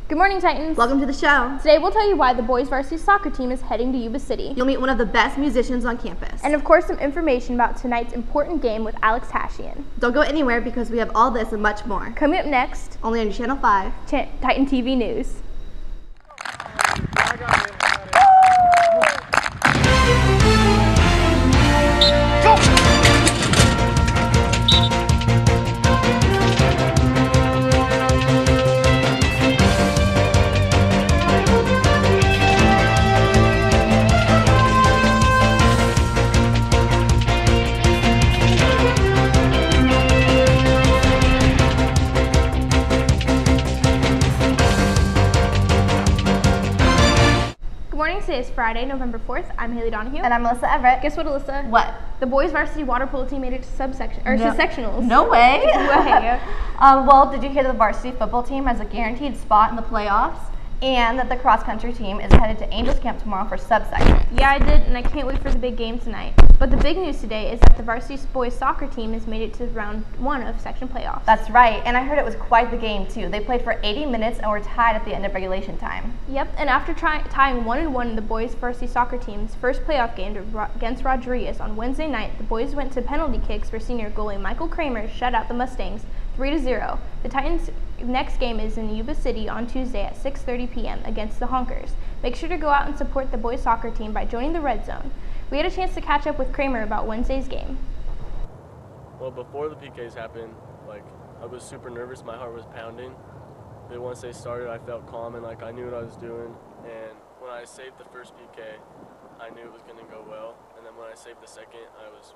Good morning, Titans. Welcome to the show. Today we'll tell you why the boys varsity soccer team is heading to Yuba City. You'll meet one of the best musicians on campus. And of course, some information about tonight's important game with Alex Hashian. Don't go anywhere because we have all this and much more. Coming up next, only on Channel 5. Titan TV News. Today is Friday, November 4th. I'm Haley Donahue. And I'm Alyssa Everett. Guess what, Alyssa? What? The boys varsity water polo team made it to sectionals. No way. way. Well, did you hear that the varsity football team has a guaranteed spot in the playoffs? And that the cross-country team is headed to Angels Camp tomorrow for subsection. Yeah, I did, and I can't wait for the big game tonight. But the big news today is that the varsity boys soccer team has made it to round 1 of section playoffs. That's right, and I heard it was quite the game, too. They played for 80 minutes and were tied at the end of regulation time. Yep, and after tying 1-1 in the boys varsity soccer team's first playoff game against Rodriguez on Wednesday night, the boys went to penalty kicks where senior goalie Michael Kramer shut out the Mustangs 3-0. The Titans' next game is in Yuba City on Tuesday at 6:30 p.m. against the Honkers. Make sure to go out and support the boys soccer team by joining the Red Zone. We had a chance to catch up with Kramer about Wednesday's game. Well, before the PKs happened, I was super nervous. My heart was pounding. But once they started, I felt calm and I knew what I was doing. And when I saved the first PK, I knew it was going to go well. And then when I saved the second, I was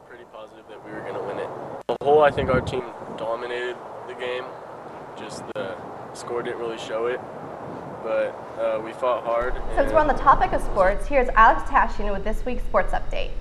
pretty positive that we were going to win it. On the whole, I think our team dominated the game. Just the score didn't really show it, but we fought hard. Since we're on the topic of sports, here's Alex Hashian with this week's sports update.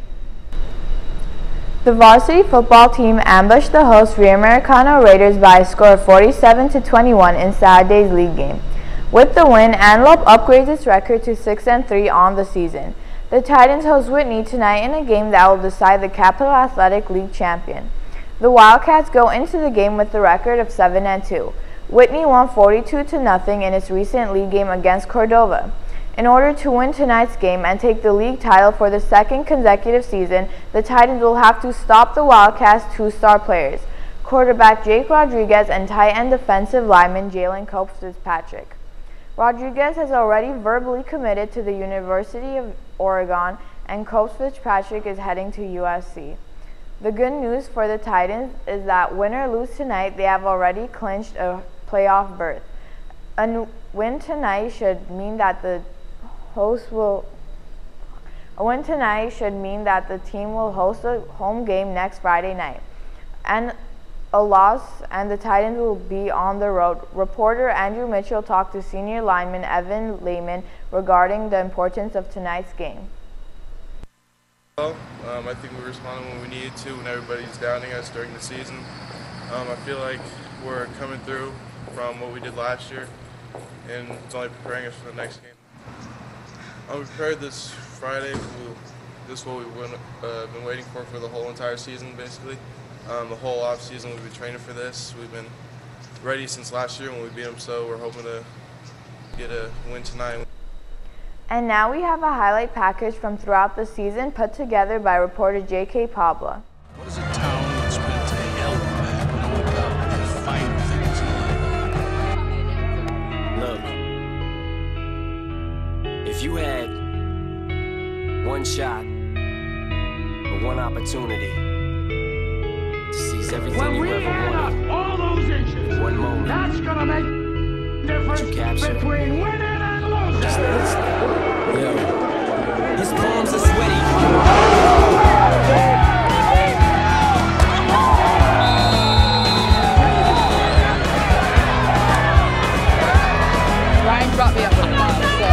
The varsity football team ambushed the host Rio Americano Raiders by a score of 47-21 in Saturday's league game. With the win, Antelope upgrades its record to 6-3 on the season. The Titans host Whitney tonight in a game that will decide the Capital Athletic League champion. The Wildcats go into the game with the record of 7-2. Whitney won 42-0 in its recent league game against Cordova. In order to win tonight's game and take the league title for the second consecutive season, the Titans will have to stop the Wildcats' two-star players, quarterback Jake Rodriguez and tight end defensive lineman Jalen Cope-Fitzpatrick. Rodriguez has already verbally committed to the University of Oregon, and Cope-Fitzpatrick is heading to USC. The good news for the Titans is that win or lose tonight, they have already clinched a playoff berth. A win tonight should mean that the team will host a home game next Friday night. And a loss and the Titans will be on the road. Reporter Andrew Mitchell talked to senior lineman Evan Lehman regarding the importance of tonight's game. Well, I think we responded when we needed to when everybody's downing us during the season. I feel like we're coming through from what we did last year, and it's only preparing us for the next game. We prepared this Friday. This is what we've been waiting for the whole entire season, basically. The whole off season we've been training for this. We've been ready since last year when we beat them, so we're hoping to get a win tonight. And now we have a highlight package from throughout the season put together by reporter J.K. Pabla. What is a town that's been to hell know about the fine things in life? Look, if you had one shot or one opportunity to seize everything you ever wanted, all those inches, one moment, that's gonna make difference between winning and losing. Just listen. Yo, his palms are sweaty. Ryan brought me up with a lot, so.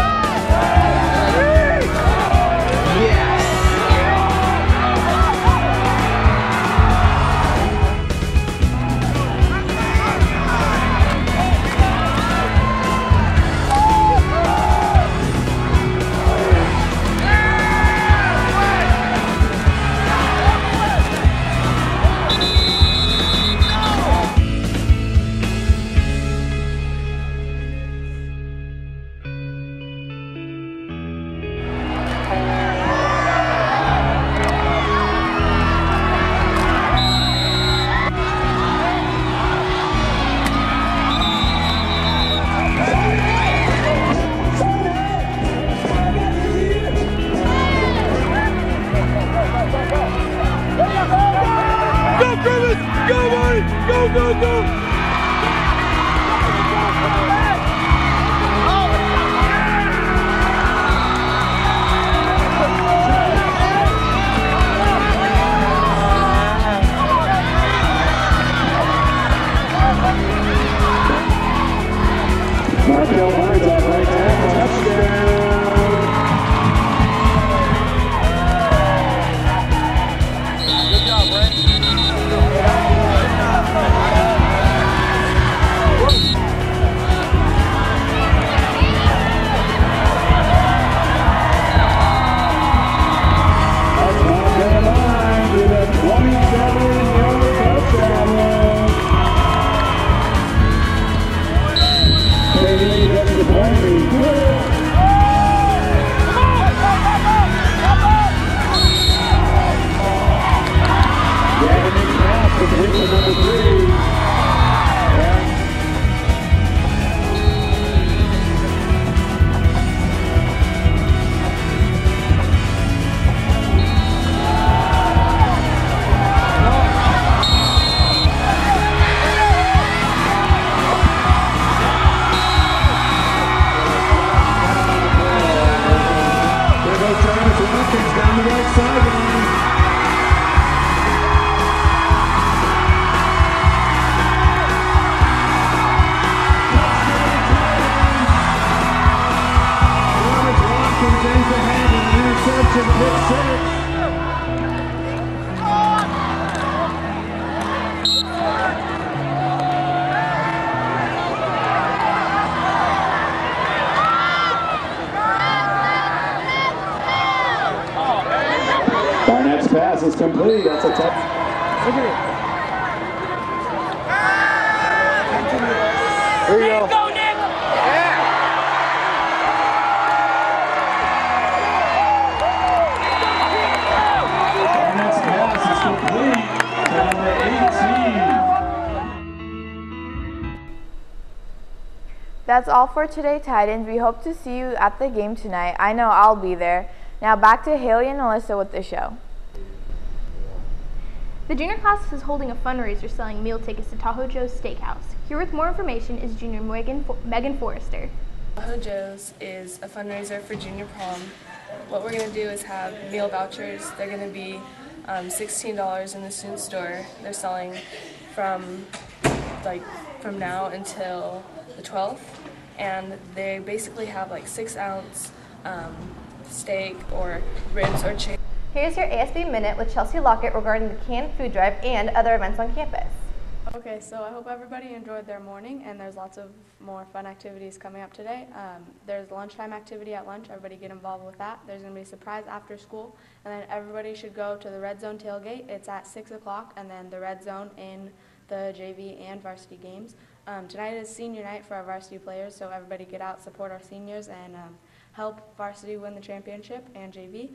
Barnett's pass is complete. That's a touch. Here you go. Go, Nick! Barnett's pass is complete to number 18. That's all for today, Titans. We hope to see you at the game tonight. I know I'll be there. Now back to Haley and Alyssa with the show. The junior class is holding a fundraiser selling meal tickets to Tahoe Joe's Steakhouse. Here with more information is junior Megan Forrester. Tahoe Joe's is a fundraiser for junior prom. What we're going to do is have meal vouchers. They're going to be $16 in the student store. They're selling from now until the 12th, and they basically have like 6-ounce steak or ribs or chicken. Here's your ASB Minute with Chelsea Lockett regarding the canned food drive and other events on campus. Okay, so I hope everybody enjoyed their morning, and there's lots of more fun activities coming up today. There's lunchtime activity at lunch. Everybody get involved with that. There's going to be a surprise after school, and then everybody should go to the Red Zone tailgate. It's at 6 o'clock, and then the Red Zone in the JV and varsity games. Tonight is senior night for our varsity players, so everybody get out, support our seniors, and help varsity win the championship and JV.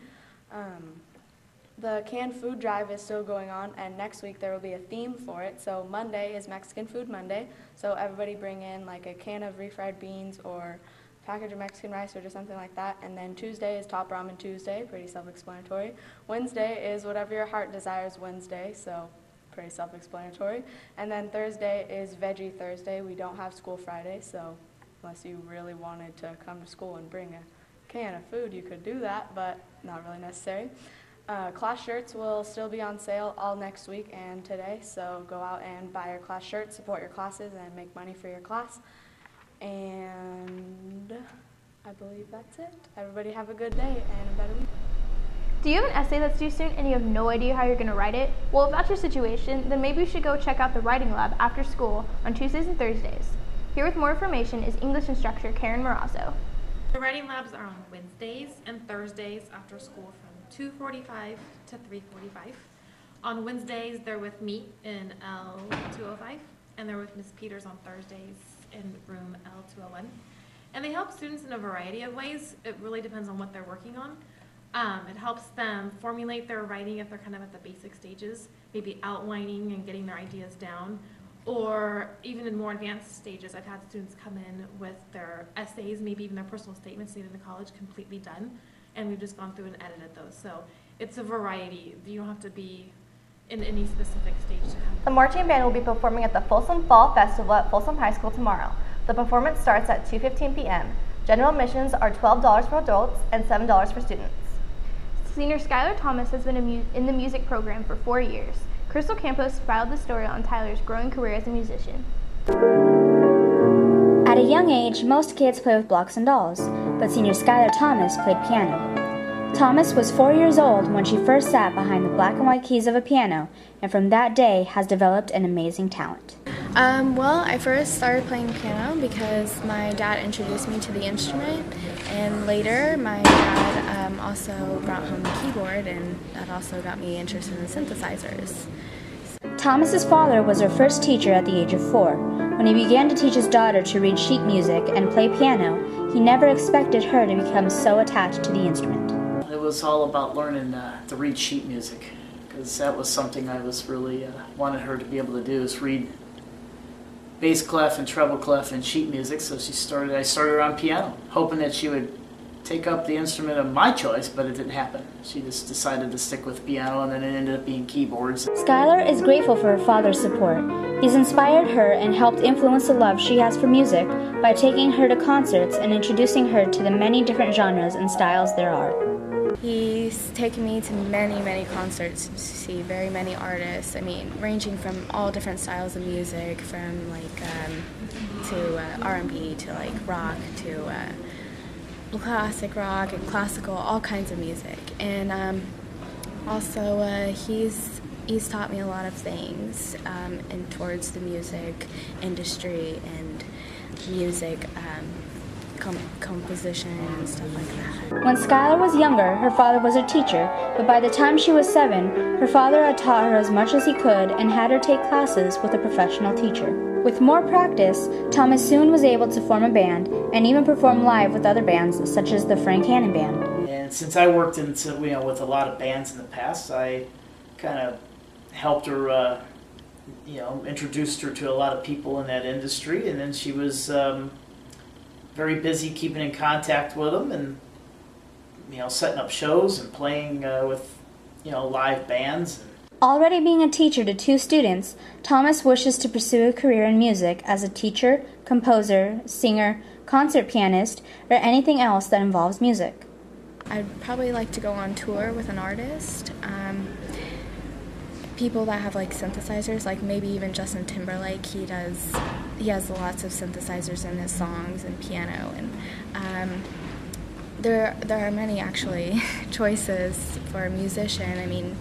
The canned food drive is still going on, and next week there will be a theme for it. So Monday is Mexican Food Monday, so everybody bring in like a can of refried beans or a package of Mexican rice or just something like that. And then Tuesday is Top Ramen Tuesday, pretty self-explanatory. Wednesday is whatever your heart desires Wednesday, so pretty self-explanatory. And then Thursday is Veggie Thursday. We don't have school Friday, so unless you really wanted to come to school and bring a can of food, you could do that, but not really necessary. Class shirts will still be on sale all next week and today, so go out and buy your class shirts, support your classes, and make money for your class. And I believe that's it. Everybody have a good day and a better week. Do you have an essay that's due soon and you have no idea how you're going to write it? Well, if that's your situation, then maybe you should go check out the writing lab after school on Tuesdays and Thursdays. Here with more information is English instructor Karen Morazzo. The writing labs are on Wednesdays and Thursdays after school from 2:45 to 3:45. On Wednesdays, they're with me in L205, and they're with Ms. Peters on Thursdays in room L201. And they help students in a variety of ways. It really depends on what they're working on. It helps them formulate their writing if they're kind of at the basic stages, maybe outlining and getting their ideas down. Or even in more advanced stages, I've had students come in with their essays, maybe even their personal statements they did in college completely done, and we've just gone through and edited those. So it's a variety. You don't have to be in any specific stage to come. The marching band will be performing at the Folsom Fall Festival at Folsom High School tomorrow. The performance starts at 2:15 p.m. General admissions are $12 for adults and $7 for students. Senior Skylar Thomas has been in the music program for 4 years. Crystal Campos filed the story on Tyler's growing career as a musician. At At a young age, most kids play with blocks and dolls, but senior Skylar Thomas played piano. Thomas was 4 years old when she first sat behind the black and white keys of a piano, and from that day has developed an amazing talent. Well, I first started playing piano because my dad introduced me to the instrument, and later my dad also brought home the keyboard, and that also got me interested in synthesizers. Thomas's father was her first teacher at the age of 4. When he began to teach his daughter to read sheet music and play piano, he never expected her to become so attached to the instrument. It was all about learning to read sheet music, because that was something I was really wanted her to be able to do, is read bass clef and treble clef and sheet music. So I started her on piano, hoping that she would take up the instrument of my choice, but it didn't happen. She just decided to stick with piano, and then it ended up being keyboards. Skylar is grateful for her father's support. He's inspired her and helped influence the love she has for music by taking her to concerts and introducing her to the many different genres and styles there are. He's taken me to many concerts to see very many artists. I mean, ranging from all different styles of music, from to R&B to like rock to classic rock and classical, all kinds of music. And also he's taught me a lot of things and towards the music industry and music composition and stuff like that. When Skylar was younger, her father was her teacher, but by the time she was 7, her father had taught her as much as he could and had her take classes with a professional teacher. With more practice, Thomas soon was able to form a band and even perform live with other bands such as the Frank Hannon Band. And since I worked with a lot of bands in the past, I kind of helped her, introduced her to a lot of people in that industry, and then she was very busy keeping in contact with them and setting up shows and playing with live bands. Already being a teacher to 2 students, Thomas wishes to pursue a career in music as a teacher, composer, singer, concert pianist, or anything else that involves music. I'd probably like to go on tour with an artist. People that have like synthesizers, like maybe even Justin Timberlake, he has lots of synthesizers in his songs and piano, and there are many actually choices for a musician. I mean,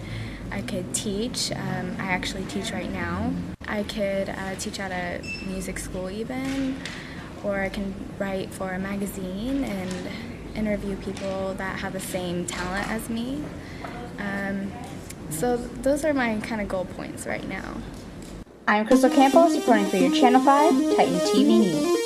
I could teach. I actually teach right now. I could teach at a music school even, or I can write for a magazine and interview people that have the same talent as me. So those are my kind of goal points right now. I'm Crystal Campos, reporting for your Channel 5 Titan TV News.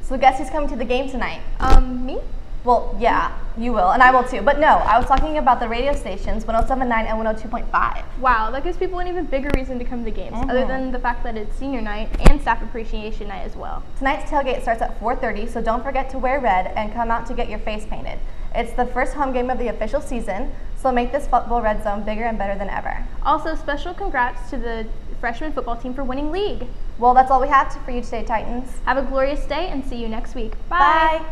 So guess who's coming to the game tonight? Me? Well, yeah, you will, and I will too. But no, I was talking about the radio stations, 107.9 and 102.5. Wow, that gives people an even bigger reason to come to the games, other than the fact that it's senior night and staff appreciation night as well. Tonight's tailgate starts at 4:30, so don't forget to wear red and come out to get your face painted. It's the first home game of the official season, so make this football red zone bigger and better than ever. Also, special congrats to the freshman football team for winning league. Well, that's all we have for you today, Titans. Have a glorious day and see you next week. Bye. Bye.